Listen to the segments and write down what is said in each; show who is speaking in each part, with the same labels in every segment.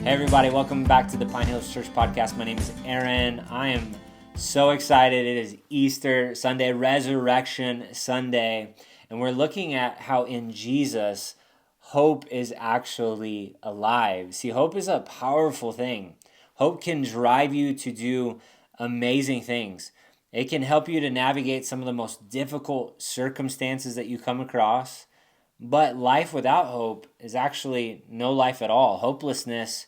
Speaker 1: Hey everybody, welcome back to the Pine Hills Church Podcast. My name is Aaron. I am so excited. It is Easter Sunday, Resurrection Sunday, and we're looking at how in Jesus, hope is actually alive. See, hope is a powerful thing. Hope can drive you to do amazing things. It can help you to navigate some of the most difficult circumstances that you come across. But life without hope is actually no life at all. Hopelessness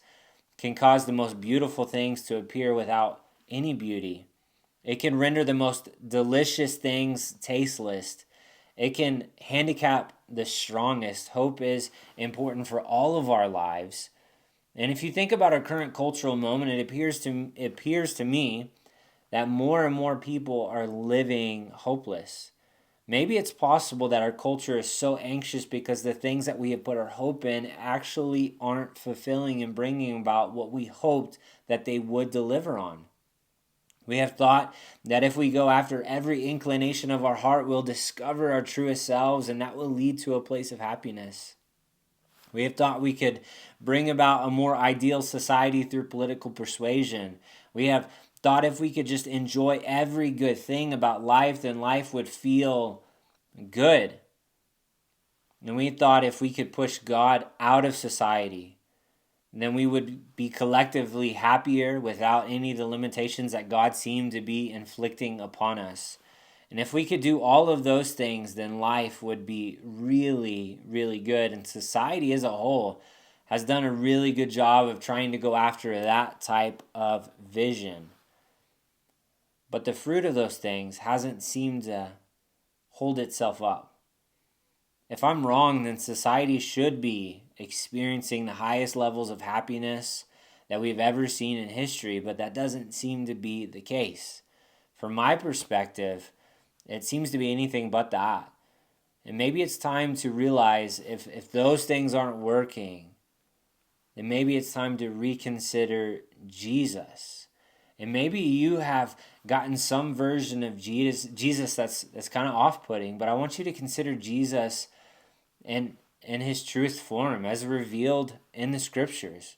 Speaker 1: can cause the most beautiful things to appear without any beauty. It can render the most delicious things tasteless. It can handicap the strongest. Hope is important for all of our lives. And if you think about our current cultural moment, it appears to me that more and more people are living hopeless. Maybe it's possible that our culture is so anxious because the things that we have put our hope in actually aren't fulfilling and bringing about what we hoped that they would deliver on. We have thought that if we go after every inclination of our heart, we'll discover our truest selves, and that will lead to a place of happiness. We have thought we could bring about a more ideal society through political persuasion. We have thought if we could just enjoy every good thing about life, then life would feel good. And we thought if we could push God out of society, then we would be collectively happier without any of the limitations that God seemed to be inflicting upon us. And if we could do all of those things, then life would be really, really good. And society as a whole has done a really good job of trying to go after that type of vision. But the fruit of those things hasn't seemed to hold itself up. If I'm wrong, then society should be experiencing the highest levels of happiness that we've ever seen in history, but that doesn't seem to be the case. From my perspective, it seems to be anything but that. And maybe it's time to realize if those things aren't working, then maybe it's time to reconsider Jesus. And maybe you have gotten some version of Jesus that's kind of off-putting, but I want you to consider Jesus in his truth form as revealed in the scriptures.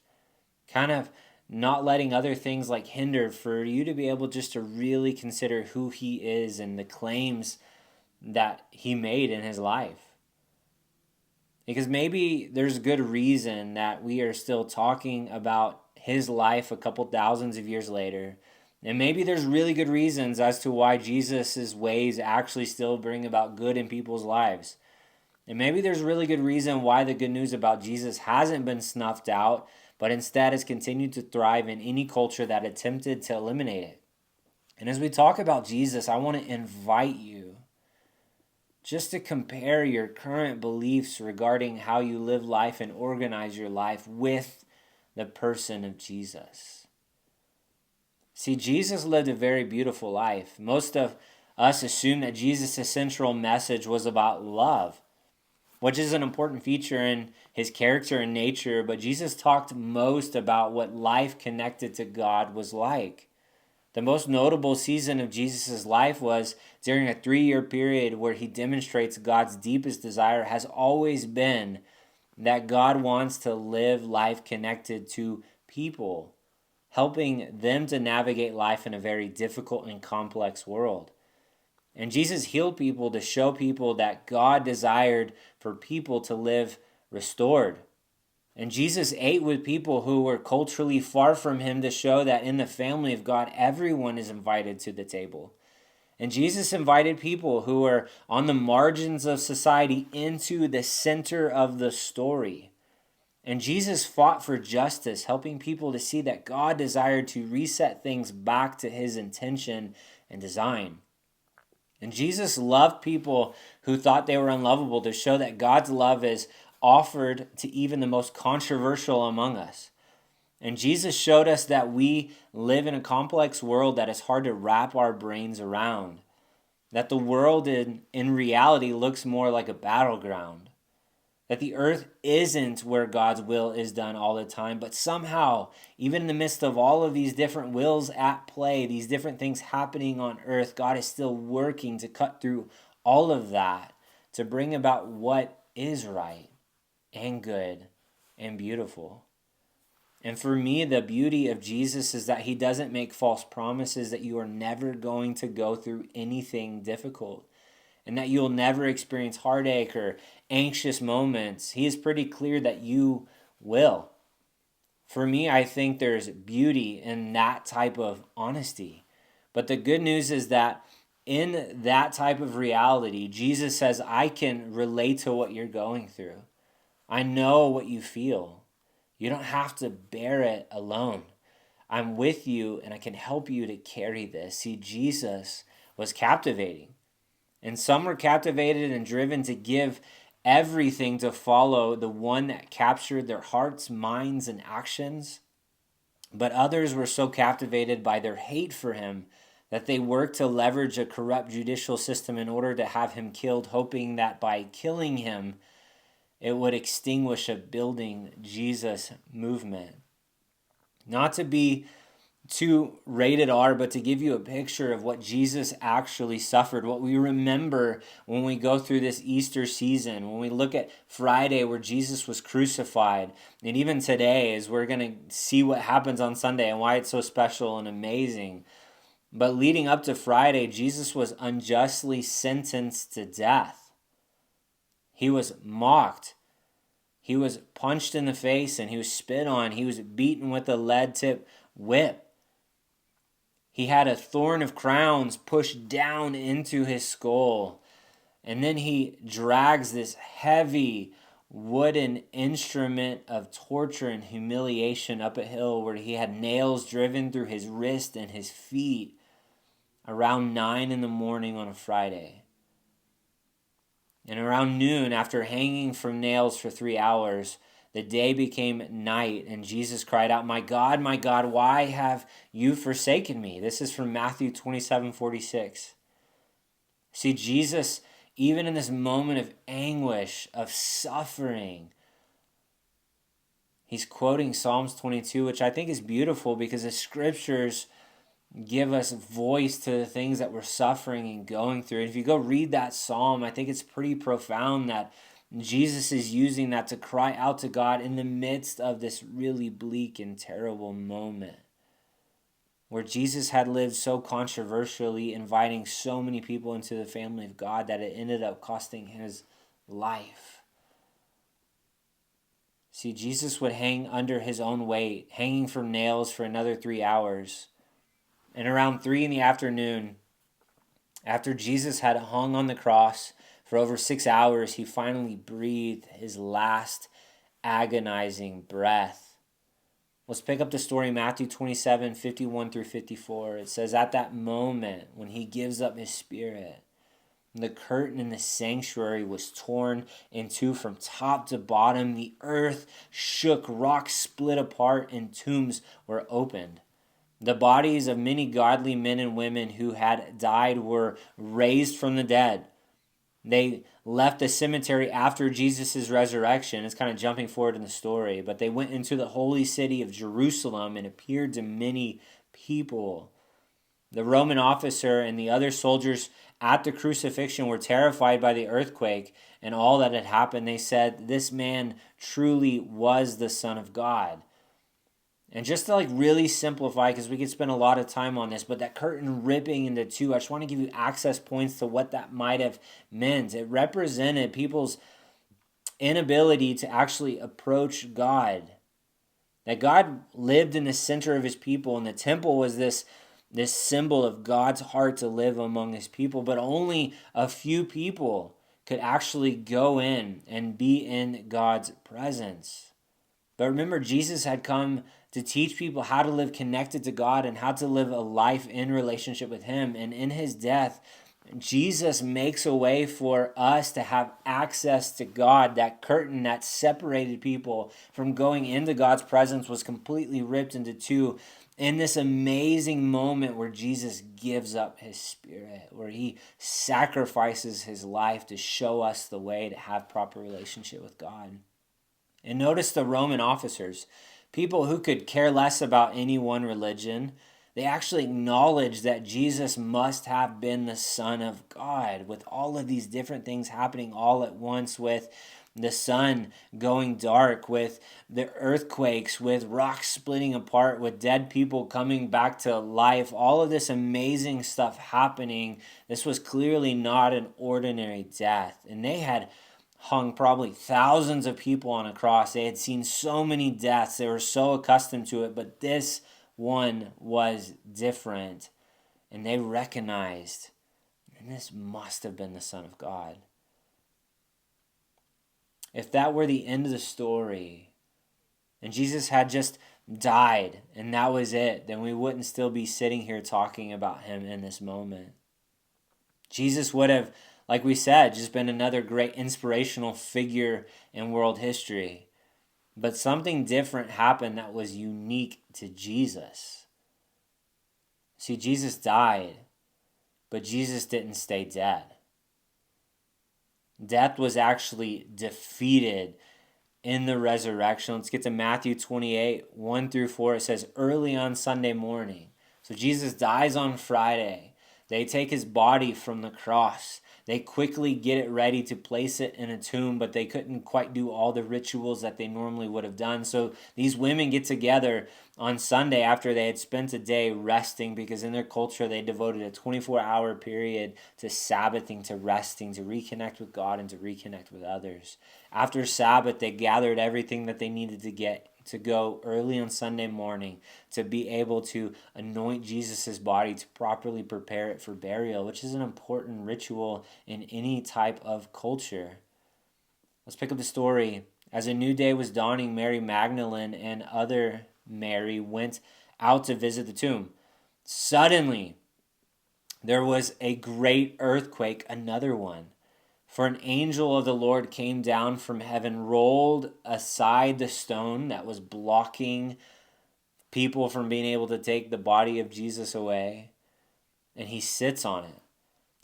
Speaker 1: Kind of not letting other things like hinder for you to be able just to really consider who he is and the claims that he made in his life. Because maybe there's good reason that we are still talking about his life a couple thousands of years later. And maybe there's really good reasons as to why Jesus' ways actually still bring about good in people's lives. And maybe there's really good reason why the good news about Jesus hasn't been snuffed out, but instead has continued to thrive in any culture that attempted to eliminate it. And as we talk about Jesus, I want to invite you just to compare your current beliefs regarding how you live life and organize your life with the person of Jesus. See, Jesus lived a very beautiful life. Most of us assume that Jesus' central message was about love, which is an important feature in his character and nature, but Jesus talked most about what life connected to God was like. The most notable season of Jesus' life was during a 3-year period where he demonstrates God's deepest desire has always been that God wants to live life connected to people, helping them to navigate life in a very difficult and complex world. And Jesus healed people to show people that God desired for people to live restored. And Jesus ate with people who were culturally far from him to show that in the family of God, everyone is invited to the table. And Jesus invited people who were on the margins of society into the center of the story. And Jesus fought for justice, helping people to see that God desired to reset things back to his intention and design. And Jesus loved people who thought they were unlovable to show that God's love is offered to even the most controversial among us. And Jesus showed us that we live in a complex world that is hard to wrap our brains around. That the world in reality looks more like a battleground. That the earth isn't where God's will is done all the time, but somehow, even in the midst of all of these different wills at play, these different things happening on earth, God is still working to cut through all of that to bring about what is right and good and beautiful. And for me, the beauty of Jesus is that he doesn't make false promises that you are never going to go through anything difficult and that you'll never experience heartache or anxious moments. He is pretty clear that you will. For me, I think there's beauty in that type of honesty. But the good news is that in that type of reality, Jesus says, I can relate to what you're going through. I know what you feel. You don't have to bear it alone. I'm with you and I can help you to carry this. See, Jesus was captivating. And some were captivated and driven to give everything to follow the one that captured their hearts, minds, and actions. But others were so captivated by their hate for him that they worked to leverage a corrupt judicial system in order to have him killed, hoping that by killing him, it would extinguish a building Jesus movement. Not to be too rated R, but to give you a picture of what Jesus actually suffered, what we remember when we go through this Easter season, when we look at Friday where Jesus was crucified, and even today as we're going to see what happens on Sunday and why it's so special and amazing. But leading up to Friday, Jesus was unjustly sentenced to death. He was mocked. He was punched in the face and he was spit on. He was beaten with a lead-tipped whip. He had a thorn of crowns pushed down into his skull. And then he drags this heavy wooden instrument of torture and humiliation up a hill where he had nails driven through his wrist and his feet around 9 a.m. on a Friday. And around noon, after hanging from nails for 3 hours, the day became night, and Jesus cried out, my God, why have you forsaken me?" This is from Matthew 27:46. See, Jesus, even in this moment of anguish, of suffering, he's quoting Psalms 22, which I think is beautiful because the scriptures give us voice to the things that we're suffering and going through. And if you go read that psalm, I think it's pretty profound that Jesus is using that to cry out to God in the midst of this really bleak and terrible moment where Jesus had lived so controversially, inviting so many people into the family of God that it ended up costing his life. See, Jesus would hang under his own weight, hanging from nails for another 3 hours. And around 3 p.m, after Jesus had hung on the cross for over 6 hours, he finally breathed his last agonizing breath. Let's pick up the story, Matthew 27:51-54. It says, at that moment, when he gives up his spirit, the curtain in the sanctuary was torn in two from top to bottom. The earth shook, rocks split apart, and tombs were opened. The bodies of many godly men and women who had died were raised from the dead. They left the cemetery after Jesus' resurrection. It's kind of jumping forward in the story. But they went into the holy city of Jerusalem and appeared to many people. The Roman officer and the other soldiers at the crucifixion were terrified by the earthquake and all that had happened. They said, this man truly was the Son of God. And just to really simplify, because we could spend a lot of time on this, but that curtain ripping into two, I just want to give you access points to what that might have meant. It represented people's inability to actually approach God. That God lived in the center of his people, and the temple was this symbol of God's heart to live among his people, but only a few people could actually go in and be in God's presence. But remember, Jesus had come to teach people how to live connected to God and how to live a life in relationship with him. And in his death, Jesus makes a way for us to have access to God. That curtain that separated people from going into God's presence was completely ripped into two in this amazing moment where Jesus gives up his spirit, where he sacrifices his life to show us the way to have proper relationship with God. And notice the Roman officers, people who could care less about any one religion, they actually acknowledged that Jesus must have been the Son of God, with all of these different things happening all at once, with the sun going dark, with the earthquakes, with rocks splitting apart, with dead people coming back to life, all of this amazing stuff happening. This was clearly not an ordinary death. And they had hung probably thousands of people on a cross. They had seen so many deaths. They were so accustomed to it, but this one was different. And they recognized, and this must have been the Son of God. If that were the end of the story, and Jesus had just died, and that was it, then we wouldn't still be sitting here talking about him in this moment. Jesus would have, like we said, just been another great inspirational figure in world history. But something different happened that was unique to Jesus. See, Jesus died, but Jesus didn't stay dead. Death was actually defeated in the resurrection. Let's get to Matthew 28, 1 through 4. It says, early on Sunday morning. So Jesus dies on Friday. They take his body from the cross. They quickly get it ready to place it in a tomb, but they couldn't quite do all the rituals that they normally would have done. So these women get together on Sunday after they had spent a day resting, because in their culture they devoted a 24-hour period to Sabbathing, to resting, to reconnect with God and to reconnect with others. After Sabbath, they gathered everything that they needed to get to go early on Sunday morning to be able to anoint Jesus' body, to properly prepare it for burial, which is an important ritual in any type of culture. Let's pick up the story. As a new day was dawning, Mary Magdalene and other Mary went out to visit the tomb. Suddenly, there was a great earthquake, another one. For an angel of the Lord came down from heaven, rolled aside the stone that was blocking people from being able to take the body of Jesus away, and he sits on it.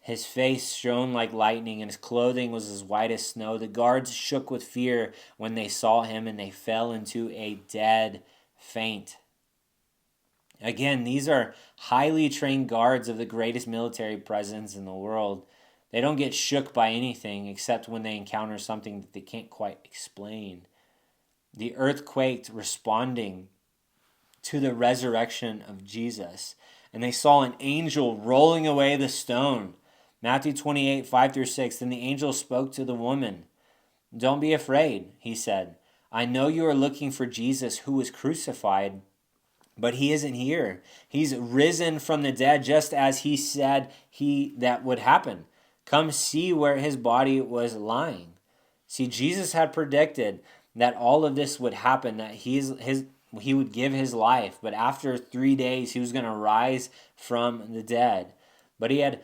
Speaker 1: His face shone like lightning, and his clothing was as white as snow. The guards shook with fear when they saw him, and they fell into a dead faint. Again, these are highly trained guards of the greatest military presence in the world. They don't get shook by anything except when they encounter something that they can't quite explain. The earth quaked, responding to the resurrection of Jesus. And they saw an angel rolling away the stone. Matthew 28, 5 through 6. Then the angel spoke to the woman. Don't be afraid, he said. I know you are looking for Jesus who was crucified, but he isn't here. He's risen from the dead, just as he said that would happen. Come see where his body was lying. See, Jesus had predicted that all of this would happen, that he would give his life, but after 3 days he was going to rise from the dead. But he had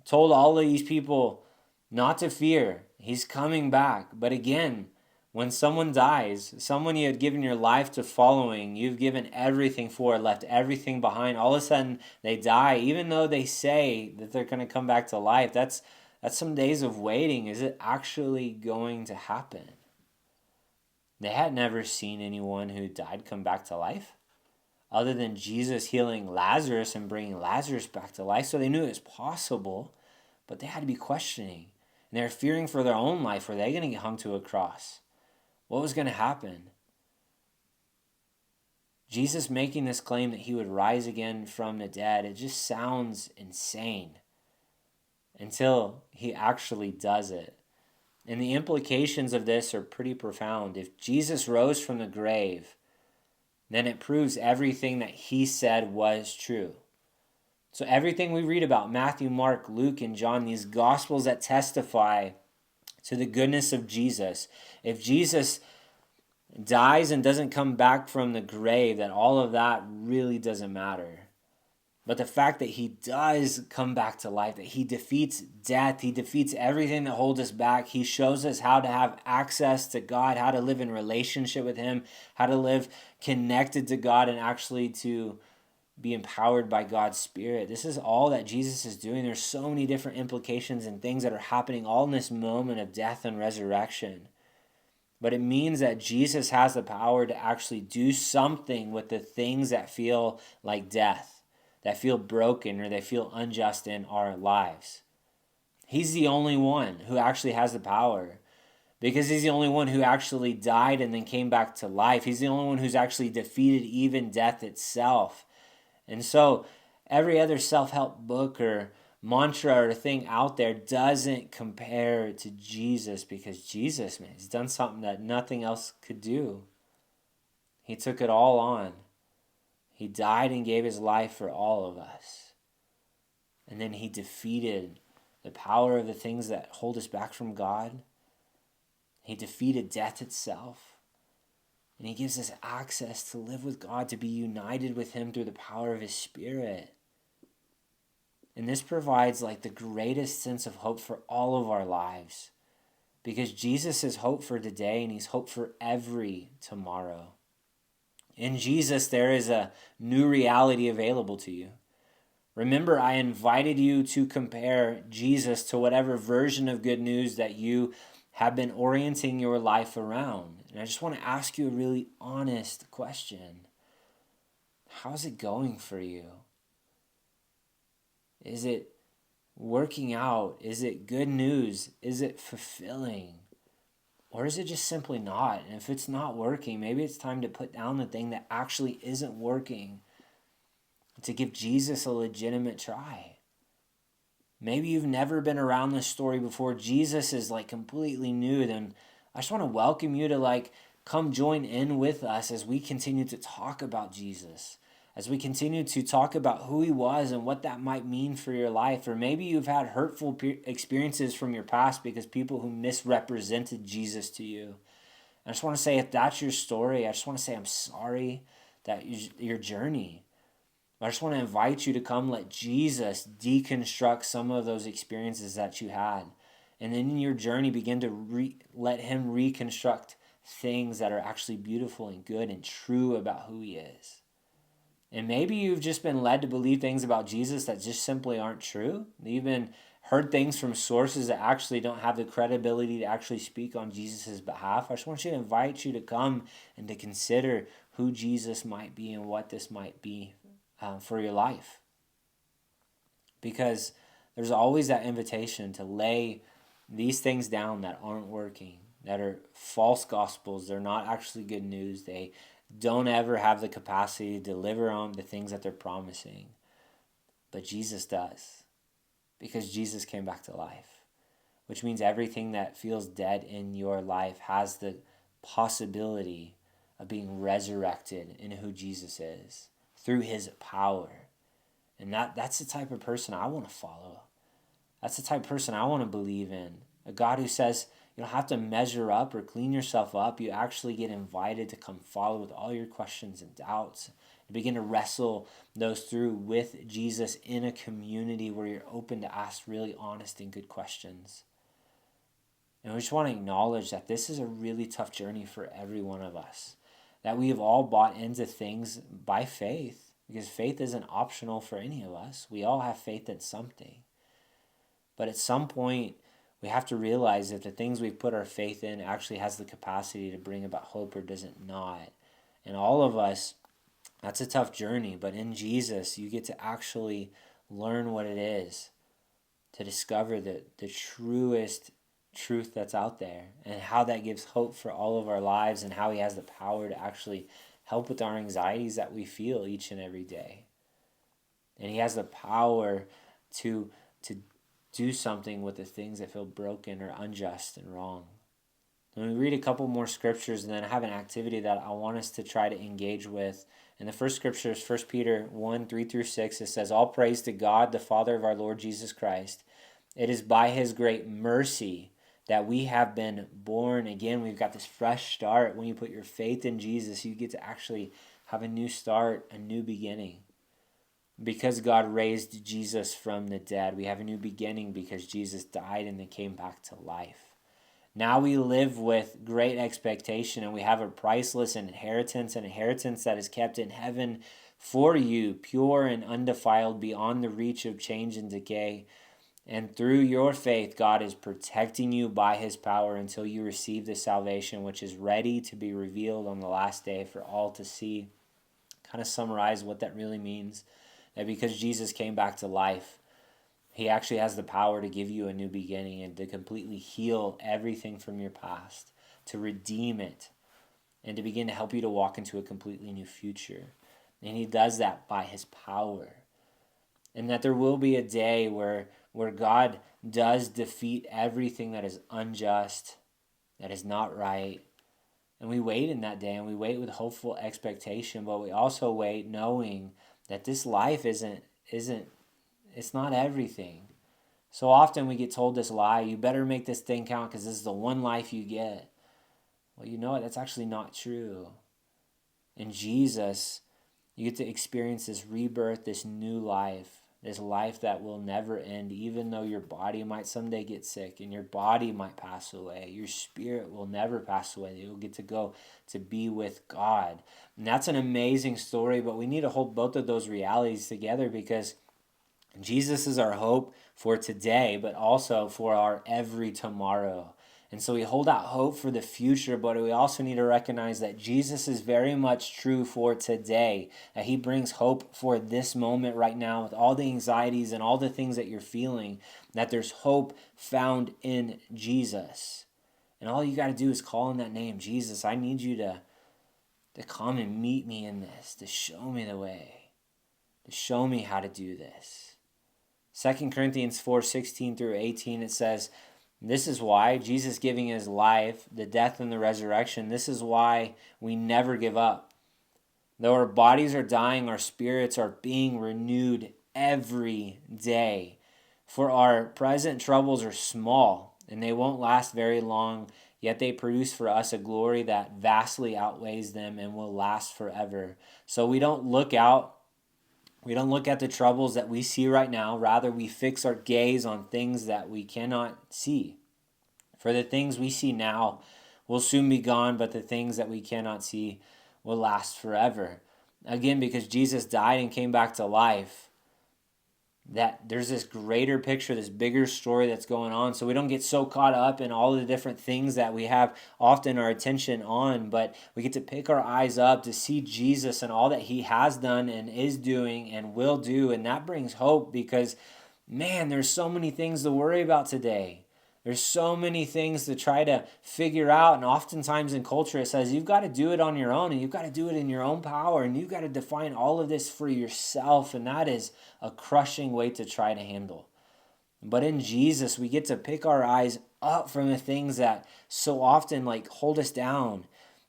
Speaker 1: told all of these people not to fear. He's coming back. But again, when someone dies, someone you had given your life to following, you've given everything for, left everything behind, all of a sudden they die, even though they say that they're going to come back to life. That's some days of waiting. Is it actually going to happen? They had never seen anyone who died come back to life, other than Jesus healing Lazarus and bringing Lazarus back to life. So they knew it was possible, but they had to be questioning. And they were fearing for their own life. Were they going to get hung to a cross? What was going to happen? Jesus making this claim that he would rise again from the dead, it just sounds insane until he actually does it. And the implications of this are pretty profound. If Jesus rose from the grave, then it proves everything that he said was true. So everything we read about, Matthew, Mark, Luke, and John, these gospels that testify to the goodness of Jesus, if Jesus dies and doesn't come back from the grave, then all of that really doesn't matter. But the fact that he does come back to life, that he defeats death, he defeats everything that holds us back. He shows us how to have access to God, how to live in relationship with him, how to live connected to God, and actually to be empowered by God's Spirit. This is all that Jesus is doing. There's so many different implications and things that are happening all in this moment of death and resurrection. But it means that Jesus has the power to actually do something with the things that feel like death, that feel broken, or they feel unjust in our lives. He's the only one who actually has the power. because he's the only one who actually died and then came back to life. He's the only one who's actually defeated even death itself. And so every other self-help book or mantra or thing out there doesn't compare to Jesus, because Jesus, man, he's done something that nothing else could do. He took it all on. He died and gave his life for all of us. And then he defeated the power of the things that hold us back from God. He defeated death itself. And he gives us access to live with God, to be united with him through the power of his Spirit. And this provides like the greatest sense of hope for all of our lives, because Jesus is hope for today and he's hope for every tomorrow. In Jesus, there is a new reality available to you. Remember, I invited you to compare Jesus to whatever version of good news that you have been orienting your life around. And I just want to ask you a really honest question. How's it going for you? Is it working out? Is it good news? Is it fulfilling? Or is it just simply not? And if it's not working, maybe it's time to put down the thing that actually isn't working, to give Jesus a legitimate try. Maybe you've never been around this story before. Jesus is like completely new. Then I just want to welcome you to come join in with us as we continue to talk about Jesus, as we continue to talk about who he was and what that might mean for your life. Or maybe you've had hurtful experiences from your past because people who misrepresented Jesus to you. I just want to say, if that's your story, I just want to say I'm sorry that your journey. I just want to invite you to come let Jesus deconstruct some of those experiences that you had. And then in your journey, begin to let him reconstruct things that are actually beautiful and good and true about who he is. And maybe you've just been led to believe things about Jesus that just simply aren't true. You've been heard things from sources that actually don't have the credibility to actually speak on Jesus' behalf. I just want you to invite you to come and to consider who Jesus might be and what this might be for your life. Because there's always that invitation to lay these things down that aren't working, that are false gospels. They're not actually good news. They don't ever have the capacity to deliver on the things that they're promising. But Jesus does, because Jesus came back to life, which means everything that feels dead in your life has the possibility of being resurrected in who Jesus is through his power. And that's the type of person I want to follow. That's the type of person I want to believe in. A God who says you don't have to measure up or clean yourself up. You actually get invited to come follow with all your questions and doubts, and begin to wrestle those through with Jesus in a community where you're open to ask really honest and good questions. And we just want to acknowledge that this is a really tough journey for every one of us, that we have all bought into things by faith, because faith isn't optional for any of us. We all have faith in something. But at some point, we have to realize that the things we've put our faith in actually has the capacity to bring about hope, or does it not. And all of us, that's a tough journey. But in Jesus, you get to actually learn what it is to discover the truest truth that's out there, and how that gives hope for all of our lives, and how he has the power to actually help with our anxieties that we feel each and every day. And he has the power to do something with the things that feel broken or unjust and wrong. Let me read a couple more scriptures, and then I have an activity that I want us to try to engage with. And the first scripture is 1 Peter 1, 3-6. It says, "All praise to God, the Father of our Lord Jesus Christ. It is by his great mercy that we have been born again." We've got this fresh start. When you put your faith in Jesus, you get to actually have a new start, a new beginning. Because God raised Jesus from the dead, we have a new beginning because Jesus died and then came back to life. Now we live with great expectation, and we have a priceless inheritance, an inheritance that is kept in heaven for you, pure and undefiled, beyond the reach of change and decay. And through your faith, God is protecting you by his power until you receive the salvation which is ready to be revealed on the last day for all to see. Kind of summarize what that really means. That because Jesus came back to life, He actually has the power to give you a new beginning and to completely heal everything from your past, to redeem it, and to begin to help you to walk into a completely new future. And he does that by his power. And that there will be a day where God does defeat everything that is unjust, that is not right. And we wait in that day, and we wait with hopeful expectation, but we also wait knowing that this life isn't it's not everything. So often we get told this lie, you better make this thing count because this is the one life you get. Well, you know what? That's actually not true. In Jesus, you get to experience this rebirth, this new life, this life that will never end, even though your body might someday get sick and your body might pass away. Your spirit will never pass away. You'll get to go to be with God. And that's an amazing story, but we need to hold both of those realities together because Jesus is our hope for today, but also for our every tomorrow. And so we hold out hope for the future, but we also need to recognize that Jesus is very much true for today, that he brings hope for this moment right now with all the anxieties and all the things that you're feeling, that there's hope found in Jesus. And all you got to do is call in that name, Jesus. I need you to come and meet me in this, to show me the way, to show me how to do this. 2 Corinthians 4:16-18, it says, this is why Jesus giving his life, the death and the resurrection, this is why we never give up. Though our bodies are dying, our spirits are being renewed every day. For our present troubles are small, and they won't last very long, yet they produce for us a glory that vastly outweighs them and will last forever. So we don't look at the troubles that we see right now. Rather, we fix our gaze on things that we cannot see. For the things we see now will soon be gone, but the things that we cannot see will last forever. Again, because Jesus died and came back to life, that there's this greater picture, this bigger story that's going on. So we don't get so caught up in all the different things that we have often our attention on, but we get to pick our eyes up to see Jesus and all that he has done and is doing and will do. And that brings hope because, man, there's so many things to worry about today. There's so many things to try to figure out, and oftentimes in culture it says you've got to do it on your own, and you've got to do it in your own power, and you've got to define all of this for yourself, and that is a crushing weight to try to handle. But in Jesus, we get to pick our eyes up from the things that so often hold us down.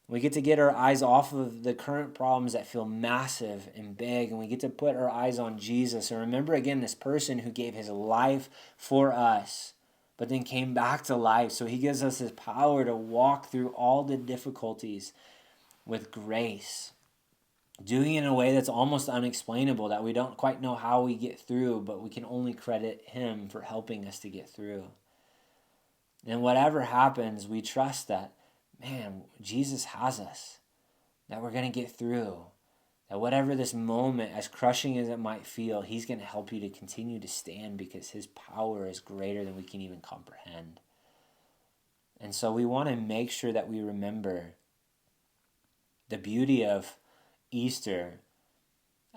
Speaker 1: We get to get our eyes off of the current problems that feel massive and big, and we get to put our eyes on Jesus and remember again this person who gave his life for us, but then came back to life. So he gives us his power to walk through all the difficulties with grace, doing it in a way that's almost unexplainable, that we don't quite know how we get through, but we can only credit him for helping us to get through. And whatever happens, we trust that, man, Jesus has us, that we're going to get through. That whatever this moment, as crushing as it might feel, he's going to help you to continue to stand because his power is greater than we can even comprehend. And so we want to make sure that we remember the beauty of Easter,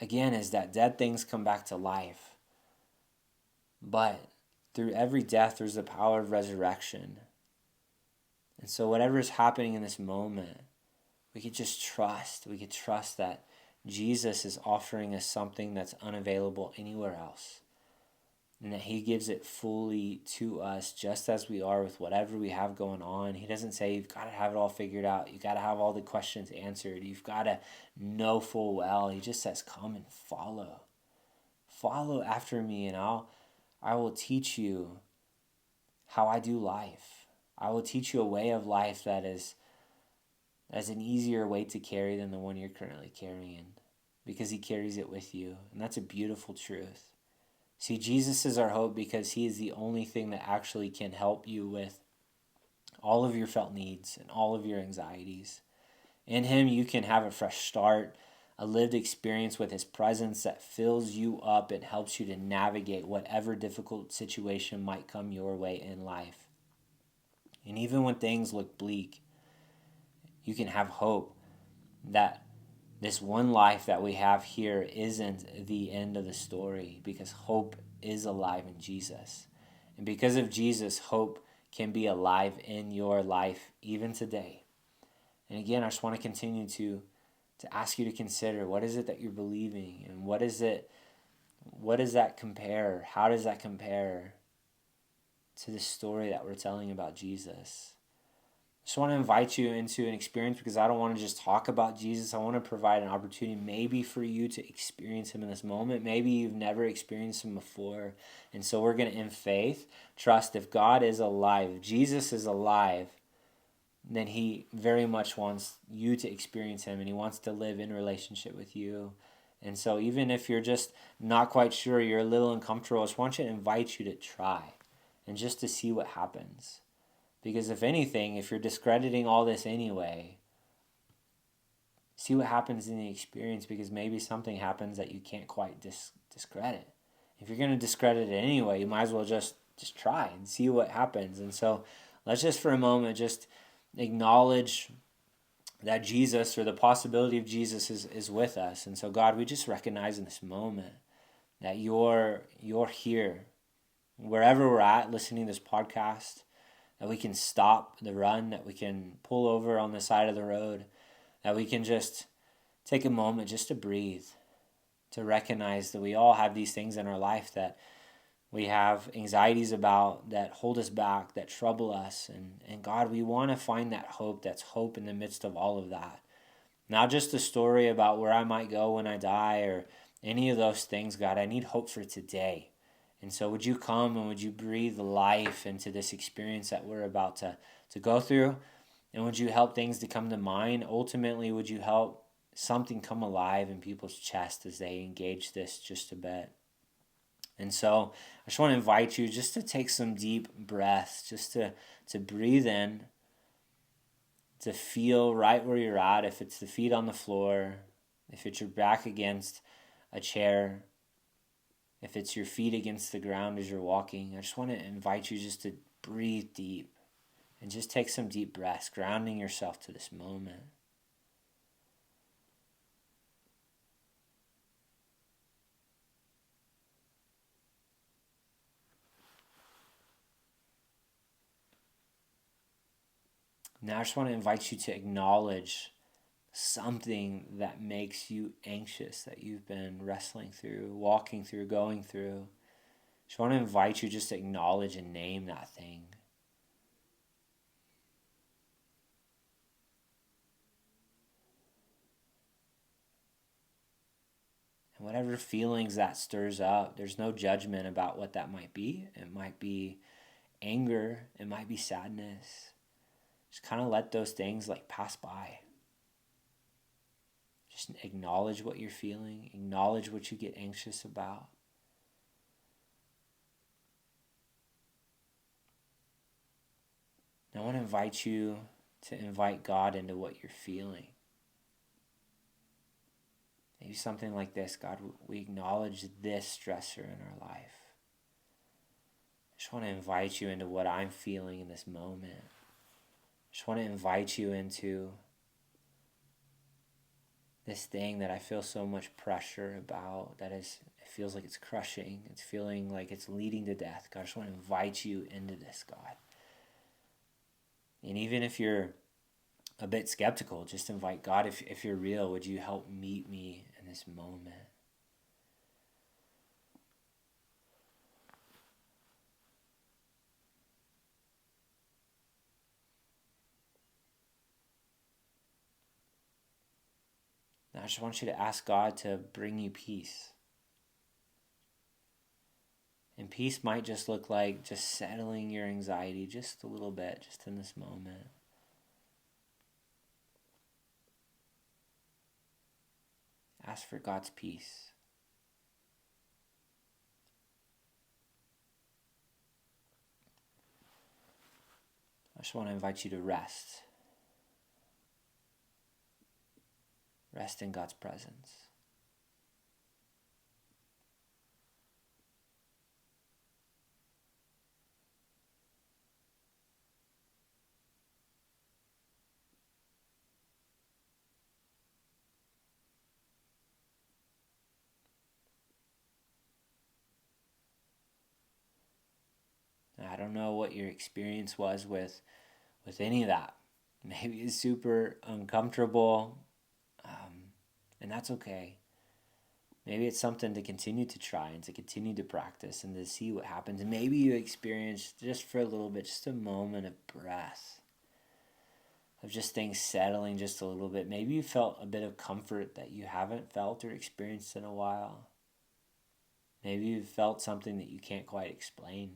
Speaker 1: again, is that dead things come back to life. But through every death, there's the power of resurrection. And so whatever is happening in this moment, we could just trust. We could trust that Jesus is offering us something that's unavailable anywhere else, and that he gives it fully to us just as we are with whatever we have going on. He doesn't say you've got to have it all figured out. You've got to have all the questions answered. You've got to know full well. He just says, come and follow. Follow after me, and I will teach you how I do life. I will teach you a way of life that is as an easier weight to carry than the one you're currently carrying, because he carries it with you. And that's a beautiful truth. See, Jesus is our hope because he is the only thing that actually can help you with all of your felt needs and all of your anxieties. In him, you can have a fresh start, a lived experience with his presence that fills you up and helps you to navigate whatever difficult situation might come your way in life. And even when things look bleak, you can have hope that this one life that we have here isn't the end of the story, because hope is alive in Jesus. And because of Jesus, hope can be alive in your life even today. And again, I just want to continue to ask you to consider, what is it that you're believing, and what does that compare? How does that compare to the story that we're telling about Jesus? I just want to invite you into an experience, because I don't want to just talk about Jesus. I want to provide an opportunity maybe for you to experience him in this moment. Maybe you've never experienced him before. And so we're going to, in faith, trust if God is alive, if Jesus is alive, then he very much wants you to experience him, and he wants to live in relationship with you. And so even if you're just not quite sure, you're a little uncomfortable, I just want you to invite you to try and just to see what happens. Because if anything, if you're discrediting all this anyway, see what happens in the experience, because maybe something happens that you can't quite discredit. If you're going to discredit it anyway, you might as well just try and see what happens. And so let's just for a moment just acknowledge that Jesus, or the possibility of Jesus, is with us. And so God, we just recognize in this moment that you're here wherever we're at listening to this podcast, that we can stop the run, that we can pull over on the side of the road, that we can just take a moment just to breathe, to recognize that we all have these things in our life that we have anxieties about, that hold us back, that trouble us. And God, we want to find that hope, that's hope in the midst of all of that. Not just a story about where I might go when I die or any of those things, God. I need hope for today. And so would you come and would you breathe life into this experience that we're about to go through? And would you help things to come to mind? Ultimately, would you help something come alive in people's chest as they engage this just a bit? And so I just want to invite you just to take some deep breaths, just to breathe in, to feel right where you're at, if it's the feet on the floor, if it's your back against a chair, if it's your feet against the ground as you're walking. I just want to invite you just to breathe deep and just take some deep breaths, grounding yourself to this moment. Now I just want to invite you to acknowledge something that makes you anxious, that you've been wrestling through, walking through, going through. I just want to invite you just to acknowledge and name that thing. And whatever feelings that stirs up, there's no judgment about what that might be. It might be anger, it might be sadness. Just kind of let those things pass by. Just acknowledge what you're feeling. Acknowledge what you get anxious about. And I want to invite you to invite God into what you're feeling. Maybe something like this: God, we acknowledge this stressor in our life. I just want to invite you into what I'm feeling in this moment. I just want to invite you into this thing that I feel so much pressure about, it feels like it's crushing, it's feeling like it's leading to death. God, I just want to invite you into this, God. And even if you're a bit skeptical, just invite God, if you're real, would you help meet me in this moment? Now I just want you to ask God to bring you peace. And peace might just look like just settling your anxiety just a little bit, just in this moment. Ask for God's peace. I just want to invite you to rest. Rest in God's presence. don't know what your experience was with any of that. Maybe it's super uncomfortable, and that's okay. Maybe it's something to continue to try and to continue to practice and to see what happens. And maybe you experience just for a little bit, just a moment of breath, of just things settling just a little bit. Maybe you felt a bit of comfort that you haven't felt or experienced in a while. Maybe you felt something that you can't quite explain.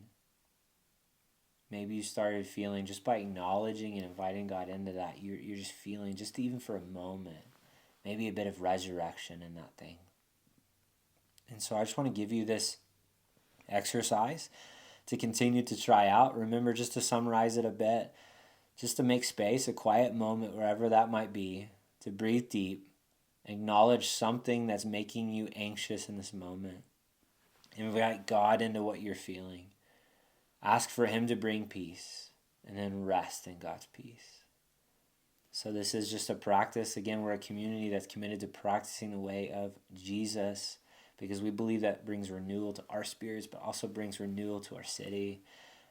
Speaker 1: Maybe you started feeling, just by acknowledging and inviting God into that, you're just feeling, just even for a moment, maybe a bit of resurrection in that thing. And so I just want to give you this exercise to continue to try out. Remember, just to summarize it a bit, just to make space, a quiet moment wherever that might be, to breathe deep, acknowledge something that's making you anxious in this moment. Invite God into what you're feeling. Ask for Him to bring peace, and then rest in God's peace. So this is just a practice. Again, we're a community that's committed to practicing the way of Jesus, because we believe that brings renewal to our spirits, but also brings renewal to our city.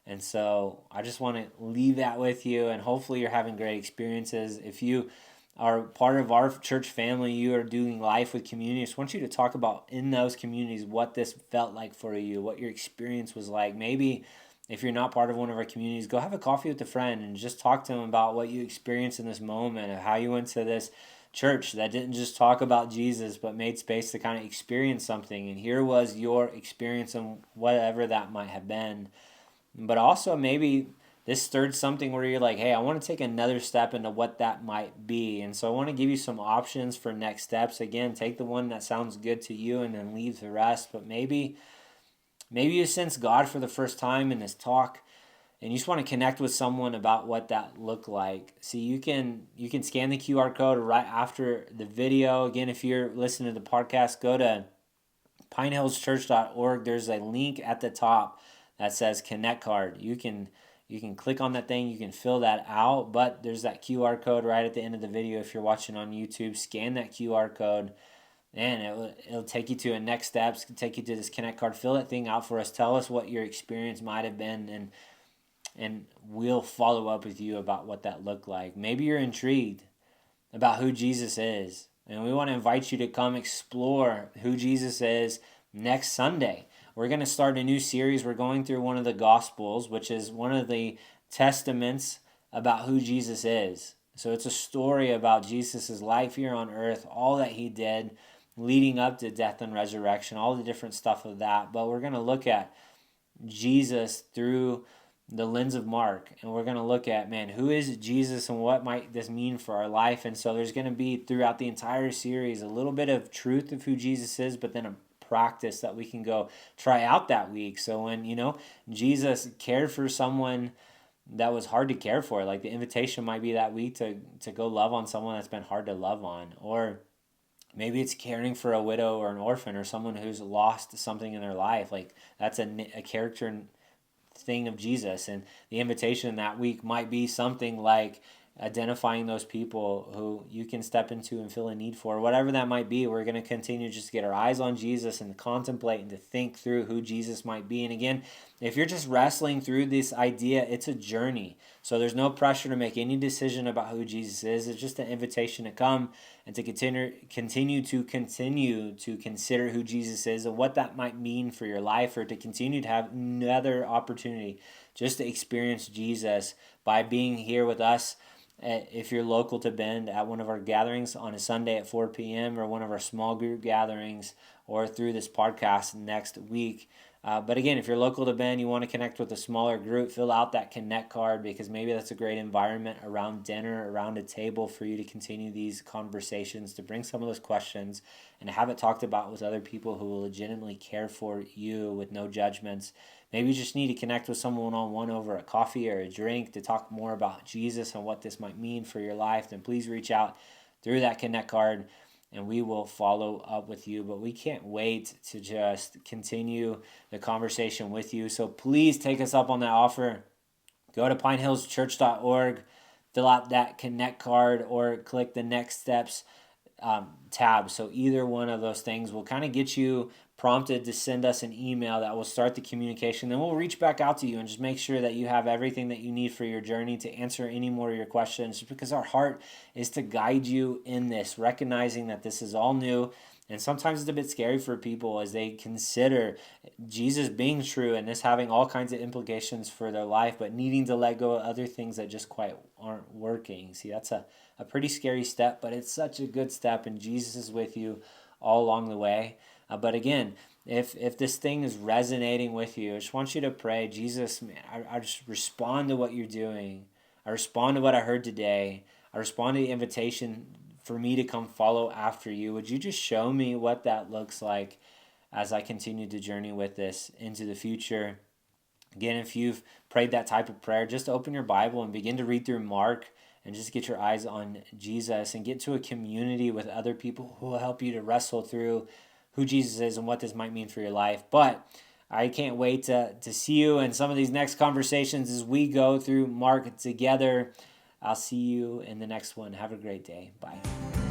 Speaker 1: And so I just want to leave that with you, and hopefully you're having great experiences. If you are part of our church family, you are doing life with community, I just want you to talk about in those communities what this felt like for you, what your experience was like. Maybe if you're not part of one of our communities, go have a coffee with a friend and just talk to them about what you experienced in this moment, of how you went to this church that didn't just talk about Jesus, but made space to kind of experience something. And here was your experience and whatever that might have been. But also maybe this stirred something where you're like, hey, I want to take another step into what that might be. And so I want to give you some options for next steps. Again, take the one that sounds good to you and then leave the rest. But maybe you sense God for the first time in this talk, and you just want to connect with someone about what that looked like. See, you can scan the QR code right after the video. Again, if you're listening to the podcast, go to pinehillschurch.org. There's a link at the top that says Connect Card. You can click on that thing. You can fill that out, but there's that QR code right at the end of the video. If you're watching on YouTube, scan that QR code, and it'll take you to a next steps, take you to this Connect Card. Fill that thing out for us. Tell us what your experience might have been, and we'll follow up with you about what that looked like. Maybe you're intrigued about who Jesus is, and we want to invite you to come explore who Jesus is next Sunday. We're going to start a new series. We're going through one of the Gospels, which is one of the testaments about who Jesus is. So it's a story about Jesus' life here on earth, all that He did leading up to death and resurrection, all the different stuff of that. But we're going to look at Jesus through the lens of Mark, and we're going to look at, who is Jesus and what might this mean for our life? And so there's going to be, throughout the entire series, a little bit of truth of who Jesus is, but then a practice that we can go try out that week. So when, Jesus cared for someone that was hard to care for, like the invitation might be that week to go love on someone that's been hard to love on. Or maybe it's caring for a widow or an orphan or someone who's lost something in their life. Like that's a character thing of Jesus, and the invitation that week might be something like identifying those people who you can step into and feel a need for, whatever that might be. We're going to continue just to get our eyes on Jesus and contemplate and to think through who Jesus might be. And again, if you're just wrestling through this idea, it's a journey. So there's no pressure to make any decision about who Jesus is. It's just an invitation to come and to continue to consider who Jesus is and what that might mean for your life, or to continue to have another opportunity just to experience Jesus by being here with us. If you're local to Bend, at one of our gatherings on a Sunday at 4 p.m. or one of our small group gatherings, or through this podcast next week. But again, if you're local to Bend, you want to connect with a smaller group, fill out that Connect card, because maybe that's a great environment around dinner, around a table for you to continue these conversations, to bring some of those questions and have it talked about with other people who will legitimately care for you with no judgments. Maybe you just need to connect with someone one-on-one over a coffee or a drink to talk more about Jesus and what this might mean for your life. Then please reach out through that Connect card, and we will follow up with you. But we can't wait to just continue the conversation with you. So please take us up on that offer. Go to pinehillschurch.org, fill out that Connect card, or click the Next Steps tab. So either one of those things will kind of get you prompted to send us an email that will start the communication. Then we'll reach back out to you and just make sure that you have everything that you need for your journey to answer any more of your questions, because our heart is to guide you in this, recognizing that this is all new. And sometimes it's a bit scary for people as they consider Jesus being true and this having all kinds of implications for their life, but needing to let go of other things that just quite aren't working. See, that's a pretty scary step, but it's such a good step, and Jesus is with you all along the way. But again, if this thing is resonating with you, I just want you to pray, Jesus, man, I just respond to what you're doing. I respond to what I heard today. I respond to the invitation for me to come follow after you. Would you just show me what that looks like as I continue to journey with this into the future? Again, if you've prayed that type of prayer, just open your Bible and begin to read through Mark and just get your eyes on Jesus and get to a community with other people who will help you to wrestle through who Jesus is and what this might mean for your life. But I can't wait to see you in some of these next conversations as we go through Mark together. I'll see you in the next one. Have a great day. Bye.